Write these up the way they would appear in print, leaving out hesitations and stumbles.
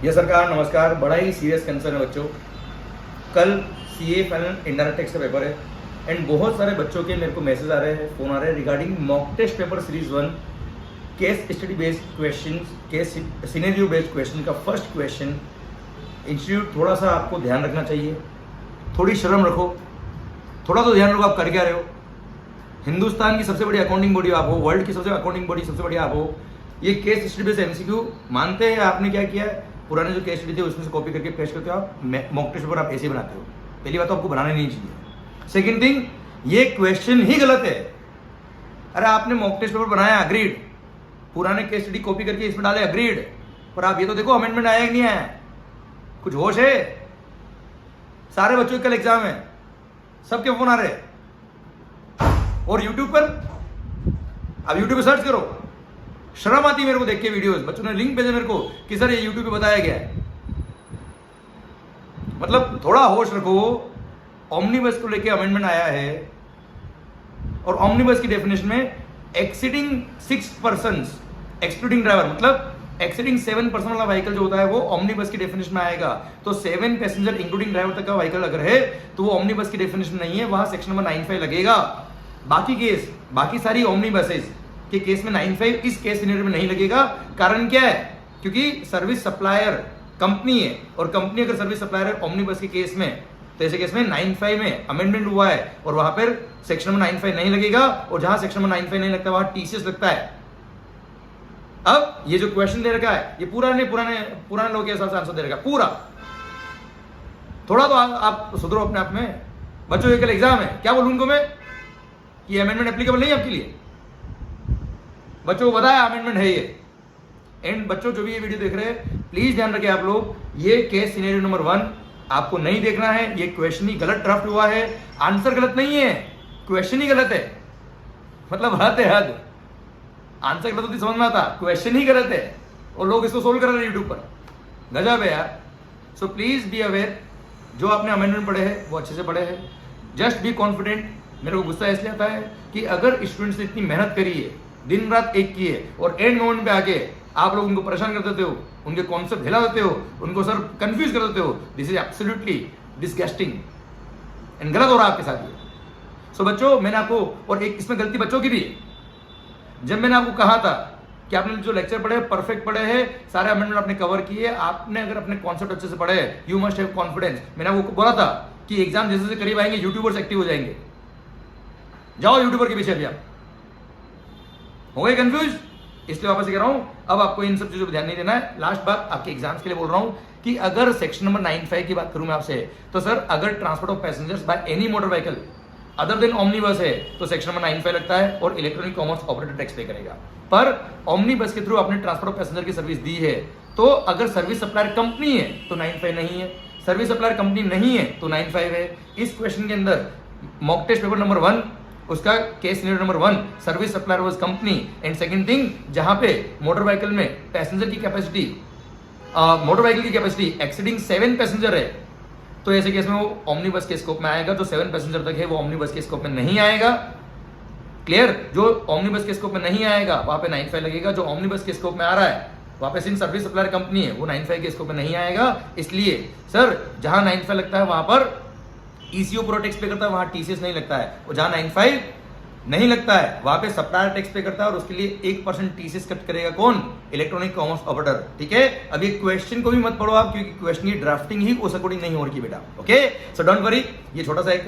ये सरकार नमस्कार। बड़ा ही सीरियस कंसर्न है बच्चों। कल सीए फाइनल इंडायरेक्ट टैक्स का पेपर है एंड बहुत सारे बच्चों के मेरे को मैसेज आ रहे हैं, फोन आ रहे हैं regarding mock test paper series 1 case study based question, case scenario based question का फर्स्ट क्वेश्चन। इंस्टीट्यूट थोड़ा सा आपको ध्यान रखना चाहिए, थोड़ी शर्म रखो, थोड़ा तो ध्यान रखो आप कर क्या रहे हो। हिंदुस्तान की सबसे बड़ी अकाउंटिंग बॉडी आप हो, वर्ल्ड की सबसे अकाउंटिंग बॉडी सबसे बड़ी आप हो। ये केस स्टडी बेस्ड एमसीक्यू मानते हैं आपने क्या किया है, पुराने जो केस स्टडी थे उसमें से कॉपी करके पेश करते हो आप, मॉक टेस्ट पेपर आप ऐसे बनाते हो। पहली बात तो आपको बनाने नहीं चाहिए। सेकंड थिंग, ये क्वेश्चन ही गलत है। अरे आपने मॉक टेस्ट पेपर बनाया, अग्रीड, पुराने केस स्टडी कॉपी करके इसमें डाले, अग्रीड, पर आप ये तो देखो अमेंडमेंट आया कि नहीं आया, कुछ होश है। सारे बच्चों के कल एग्जाम है, सबके फोन आ रहे हैं। और यूट्यूब पर, अब यूट्यूब पे सर्च करो, शर्म आती है मेरे को देख के वीडियोस। बच्चों ने लिंक भेजा मेरे को कि सर ये यूट्यूब पे बताया गया है। मतलब थोड़ा होश रखो। ऑमनीबस को लेके अमेंडमेंट आया है और ऑमनीबस की डेफिनेशन में एक्सीडिंग 6 पर्सन्स एक्सक्लूडिंग ड्राइवर, मतलब एक्सीडिंग 7 पर्सन वाला व्हीकल जो होता है वो ऑमनीबस की डेफिनेशन में आएगा। तो 7 पैसेंजर इंक्लूडिंग ड्राइवर तक का व्हीकल अगर है तो वो ऑमनीबस की डेफिनेशन नहीं है, वहां सेक्शन नंबर 95 लगेगा। बाकी केस, बाकी सारी ऑमनीबसेस के केस में 95 इस केस सिनेरियो में नहीं लगेगा। कारण क्या है? क्योंकि सर्विस सप्लायर कंपनी है और कंपनी अगर सर्विस सप्लायर है ऑमनीबस के केस में, तो ऐसे केस में 95 में अमेंडमेंट हुआ है और वहां पर सेक्शन नंबर 95 नहीं लगेगा। और जहां सेक्शन नंबर 95 नहीं लगता वहां टीसीएस लगता है। अब ये जो क्वेश्चन दे रखा है ये पुराने लोगों के हिसाब से आंसर दे रखा है पूरा। थोड़ा तो आप सुधरो अपने आप में। बच्चों कल एग्जाम है, क्या बोलूं उनको मैं कि अमेंडमेंट एप्लीकेबल नहीं है आपके लिए। बच्चों को बताया अमेंडमेंट है ये। एंड बच्चों जो भी ये वीडियो देख रहे हैं प्लीज ध्यान रखें आप लोग, ये केस सिनेरियो नंबर 1 आपको नहीं देखना है। ये क्वेश्चन ही गलत ड्राफ्ट हुआ है, आंसर गलत नहीं है, क्वेश्चन ही गलत है। मतलब हद है हद। आंसर गलत होती समझ में आता, क्वेश्चन ही गलत है और लोग इसको सोल्व कर रहे हैं यूट्यूब पर। गजब है यार। सो प्लीज बी अवेयर, जो आपने अमेंडमेंट पढ़े हैं वो अच्छे से पढ़े हैं। Just be confident. मेरे को गुस्सा इसलिए आता है कि अगर स्टूडेंट्स ने इतनी मेहनत करी है, दिन रात एक की है और एंड मोमेंट पे आके आप लोग उनको परेशान कर देते हो, उनके कॉन्सेप्ट हिला देते हो, उनको सर कंफ्यूज कर देते हो। This is absolutely disgusting and गलत हो रहा है आपके साथ ये। सो बच्चों, मैंने आपको, और एक इसमें गलती बच्चों की भी है, जब मैंने आपको कहा था कि आपने जो लेक्चर पढ़े परफेक्ट पढ़े हैं, सारे अमेंडमेंट आपने कवर किए, आपने अगर अपने कॉन्सेप्ट अच्छे से पढ़े, यू मस्ट हैव कॉन्फिडेंस। मैंने आपको बोला था कि एग्जाम जैसे जैसे करीब आएंगे यूट्यूबर्स एक्टिव हो जाएंगे। जाओ यूट्यूबर के पीछे। अभी आप हो गए कंफ्यूज, इसलिए वापस कह रहा हूं अब आपको इन सब चीजों पर ध्यान नहीं देना है। लास्ट बात आपके एग्जाम्स के लिए बोल रहा हूं कि अगर सेक्शन नंबर 95 की बात करूं मैं आपसे, तो सर अगर transport of passengers by any motor vehicle other than omnibus है तो सेक्शन नंबर 95 लगता है और इलेक्ट्रॉनिक कॉमर्स ऑपरेटर टैक्स पे करेगा। पर ऑमनीबस के थ्रू आपने ट्रांसपोर्ट ऑफ पैसेंजर की सर्विस दी है, तो अगर सर्विस सप्लायर कंपनी है तो 95 नहीं है, सर्विस सप्लायर कंपनी नहीं है तो 95 है। इस क्वेश्चन के अंदर मॉक टेस्ट पेपर नंबर 1 उसका case scenario number 1 service supplier was company. And second thing, जहां पे मोटर व्हीकल में पैसेंजर की कैपेसिटी, मोटर व्हीकल की कैपेसिटी एक्सीडिंग 7 पैसेंजर है, तो ऐसे केस में वो ऑमनीबस के स्कोप में आएगा। जो 7 पैसेंजर तक है वो ऑमनीबस के स्कोप में नहीं आएगा। क्लियर? जो ऑमनीबस के स्कोप में नहीं आएगा वहां पे 95 लगेगा। जो ऑमनीबस के स्कोप में आ रहा है वहां पे सिर्फ सर्विस सप्लायर कंपनी है, वो 95 के स्कोप में नहीं आएगा। इसलिए सर जहां 95 लगता है वहां पर ईसीओ पूरा टैक्स पे करता है, वहां टीसीएस नहीं लगता है। और जहां 95 नहीं लगता है वहां पे सप्लायर टैक्स पे करता है और उसके लिए 1% टीसीएस कट करेगा कौन? Electronic commerce operator. ठीक है? अब ये क्वेश्चन को भी मत पढ़ो आप, क्योंकि क्वेश्चन की ड्राफ्टिंग ही उस अकॉर्डिंग नहीं हो रही बेटा। Okay, so don't worry. ये छोटा सा एक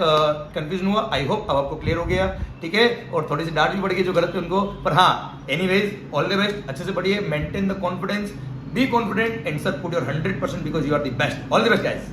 कंफ्यूजन हुआ, आई होप अब आपको क्लियर हो गया। ठीक है? और थोड़ी सी डांट भी पड़ गई जो गलत थे उनको, पर हाँ एनीवेज ऑल द बेस्ट। अच्छे से पढ़िए, maintain the confidence, be confident and sir put your 100% because you are the best. All the best guys.